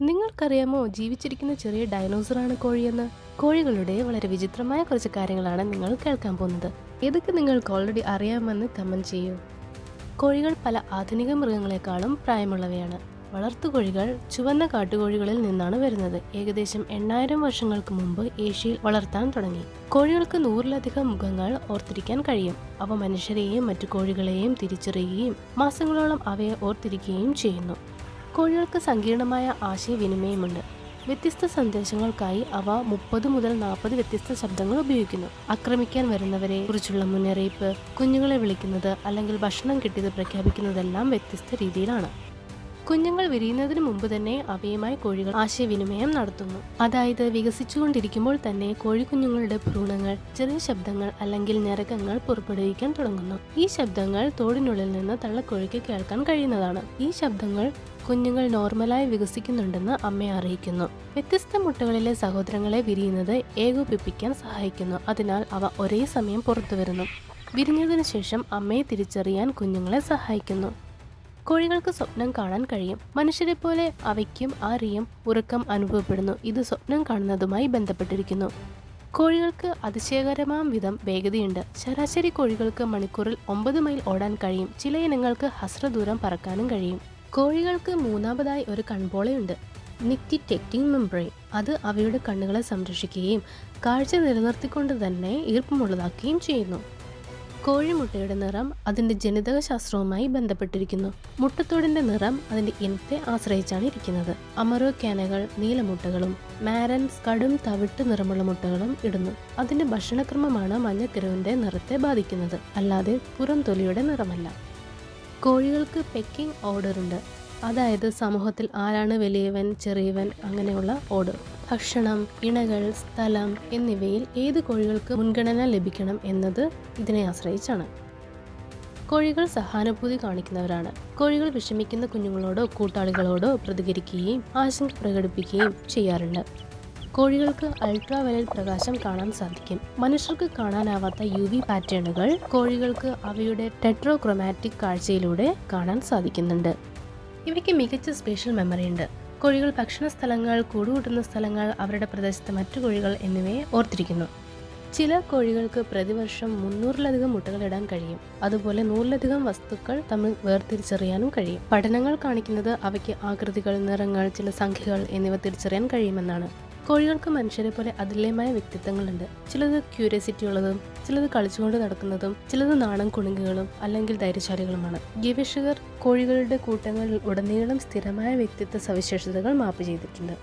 നിങ്ങൾക്കറിയാമോ ജീവിച്ചിരിക്കുന്ന ചെറിയ ഡൈനോസറാണ് കോഴിയെന്ന്? കോഴികളുടെ വളരെ വിചിത്രമായ കുറച്ച് കാര്യങ്ങളാണ് നിങ്ങൾ കേൾക്കാൻ പോകുന്നത്. ഇതൊക്കെ നിങ്ങൾക്ക് ഓൾറെഡി അറിയാമെന്ന് കമന്റ് ചെയ്യൂ. കോഴികൾ പല ആധുനിക മൃഗങ്ങളെക്കാളും പ്രായമുള്ളവയാണ്. വളർത്തുകോഴികൾ ചുവന്ന കാട്ടുകോഴികളിൽ നിന്നാണ് വരുന്നത്. ഏകദേശം 8000 വർഷങ്ങൾക്ക് മുമ്പ് ഏഷ്യയിൽ വളർത്താൻ തുടങ്ങി. കോഴികൾക്ക് 100-ലധികം മുഖങ്ങൾ ഓർത്തിരിക്കാൻ കഴിയും. അവ മനുഷ്യരെയും മറ്റു കോഴികളെയും തിരിച്ചറിയുകയും മാസങ്ങളോളം അവയെ ഓർത്തിരിക്കുകയും ചെയ്യുന്നു. കോഴികൾക്ക് സങ്കീർണമായ ആശയവിനിമയമുണ്ട്. വ്യത്യസ്ത സന്ദേശങ്ങൾക്കായി അവ 30 മുതൽ 40 വ്യത്യസ്ത ശബ്ദങ്ങൾ ഉപയോഗിക്കുന്നു. ആക്രമിക്കാൻ വരുന്നവരെ കുറിച്ചുള്ള മുന്നറിയിപ്പ്, കുഞ്ഞുങ്ങളെ വിളിക്കുന്നത് അല്ലെങ്കിൽ ഭക്ഷണം കിട്ടിയത് പ്രഖ്യാപിക്കുന്നതെല്ലാം വ്യത്യസ്ത രീതിയിലാണ്. കുഞ്ഞുങ്ങൾ വിരിയുന്നതിന് മുമ്പ് തന്നെ അവയുമായി കോഴികൾ ആശയവിനിമയം നടത്തുന്നു. അതായത് വികസിച്ചുകൊണ്ടിരിക്കുമ്പോൾ തന്നെ കോഴിക്കുഞ്ഞുങ്ങളുടെ ഭ്രൂണങ്ങൾ ചെറിയ ശബ്ദങ്ങൾ അല്ലെങ്കിൽ ഞരക്കങ്ങൾ പുറപ്പെടുവിക്കാൻ തുടങ്ങുന്നു. ഈ ശബ്ദങ്ങൾ തോടിനുള്ളിൽ നിന്ന് തള്ളക്കോഴിക്ക് കേൾക്കാൻ കഴിയുന്നതാണ്. ഈ ശബ്ദങ്ങൾ കുഞ്ഞുങ്ങൾ നോർമലായി വികസിക്കുന്നുണ്ടെന്ന് അമ്മയെ അറിയിക്കുന്നു. വ്യത്യസ്ത മുട്ടകളിലെ സഹോദരങ്ങളെ വിരിയുന്നത് ഏകോപിപ്പിക്കാൻ സഹായിക്കുന്നു. അതിനാൽ അവ ഒരേ സമയം പുറത്തു വരുന്നു. വിരിഞ്ഞതിനു ശേഷം അമ്മയെ തിരിച്ചറിയാൻ കുഞ്ഞുങ്ങളെ സഹായിക്കുന്നു. കോഴികൾക്ക് സ്വപ്നം കാണാൻ കഴിയും. മനുഷ്യരെ പോലെ അവയ്ക്കും ആ റിയം ഉറക്കം അനുഭവപ്പെടുന്നു. ഇത് സ്വപ്നം കാണുന്നതുമായി ബന്ധപ്പെട്ടിരിക്കുന്നു. കോഴികൾക്ക് അതിശയകരമാം വിധം വേഗതയുണ്ട്. ശരാശരി കോഴികൾക്ക് മണിക്കൂറിൽ 9 മൈൽ ഓടാൻ കഴിയും. ചില ഇനങ്ങൾക്ക് ഹ്രസ്വദൂരം പറക്കാനും കഴിയും. കോഴികൾക്ക് മൂന്നാമതായി ഒരു കൺപോളയുണ്ട്, നിക്റ്റിറ്റെക്റ്റിംഗ് മെംബ്രെയിൻ. അത് അവയുടെ കണ്ണുകളെ സംരക്ഷിക്കുകയും കാഴ്ച നിലനിർത്തിക്കൊണ്ട് തന്നെ ഈർപ്പമുള്ളതാക്കുകയും ചെയ്യുന്നു. കോഴിമുട്ടയുടെ നിറം അതിന്റെ ജനിതക ശാസ്ത്രവുമായി ബന്ധപ്പെട്ടിരിക്കുന്നു. മുട്ടത്തോടിന്റെ നിറം അതിന്റെ ഇനത്തെ ആശ്രയിച്ചാണ് ഇരിക്കുന്നത്. അമറോക്യാനകൾ നീലമുട്ടകളും മാരൻസ് കടും തവിട്ട് നിറമുള്ള മുട്ടകളും ഇടുന്നു. അതിന്റെ ഭക്ഷണക്രമമാണ് മഞ്ഞക്കരുവിന്റെ നിറത്തെ ബാധിക്കുന്നത്, അല്ലാതെ പുറം തൊലിയുടെ നിറമല്ല. കോഴികൾക്ക് പെക്കിംഗ് ഓർഡർ ഉണ്ട്, അതായത് സമൂഹത്തിൽ ആരാണ് വലിയവൻ ചെറിയവൻ അങ്ങനെയുള്ള ഓർഡർ. ഭക്ഷണം, ഇണകൾ, സ്ഥലം എന്നിവയിൽ ഏത് കോഴികൾക്ക് മുൻഗണന ലഭിക്കണം എന്നത് ഇതിനെ ആശ്രയിച്ചാണ്. കോഴികൾ സഹാനുഭൂതി കാണിക്കുന്നവരാണ്. കോഴികൾ വിഷമിക്കുന്ന കുഞ്ഞുങ്ങളോടോ കൂട്ടാളികളോടോ പ്രതികരിക്കുകയും ആശങ്ക പ്രകടിപ്പിക്കുകയും ചെയ്യാറുണ്ട്. കോഴികൾക്ക് അൾട്രാവയലറ്റ് പ്രകാശം കാണാൻ സാധിക്കും. മനുഷ്യർക്ക് കാണാനാവാത്ത UV പാറ്റേണുകൾ കോഴികൾക്ക് അവയുടെ ടെട്രോക്രോമാറ്റിക് കാഴ്ചയിലൂടെ കാണാൻ സാധിക്കുന്നുണ്ട്. ഇവയ്ക്ക് മികച്ച സ്പേഷ്യൽ മെമ്മറി ഉണ്ട്. കോഴികൾ ഭക്ഷണ സ്ഥലങ്ങൾ, കൂടുകൂട്ടുന്ന സ്ഥലങ്ങൾ, അവരുടെ പ്രദേശത്തെ മറ്റു കോഴികൾ എന്നിവയെ ഓർത്തിരിക്കുന്നു. ചില കോഴികൾക്ക് പ്രതിവർഷം 300-ലധികം മുട്ടകൾ ഇടാൻ കഴിയും. അതുപോലെ 100-ലധികം വസ്തുക്കൾ തമ്മിൽ വേർതിരിച്ചറിയാനും കഴിയും. പഠനങ്ങൾ കാണിക്കുന്നത് അവയ്ക്ക് ആകൃതികൾ, നിറങ്ങൾ, ചില സംഖ്യകൾ എന്നിവ തിരിച്ചറിയാൻ കഴിയുമെന്നാണ്. കോഴികൾക്ക് മനുഷ്യരെ പോലെ അതുല്യമായ വ്യക്തിത്വങ്ങളുണ്ട്. ചിലത് ക്യൂരിയോസിറ്റി ഉള്ളതും ചിലത് കളിച്ചുകൊണ്ട് നടക്കുന്നതും ചിലത് നാണം കുണുങ്ങുകളും അല്ലെങ്കിൽ ധൈര്യശാലികളുമാണ്. ഗവേഷകർ കോഴികളുടെ കൂട്ടങ്ങളിൽ ഉടനീളം സ്ഥിരമായ വ്യക്തിത്വ സവിശേഷതകൾ മാപ്പ് ചെയ്തിട്ടുണ്ട്.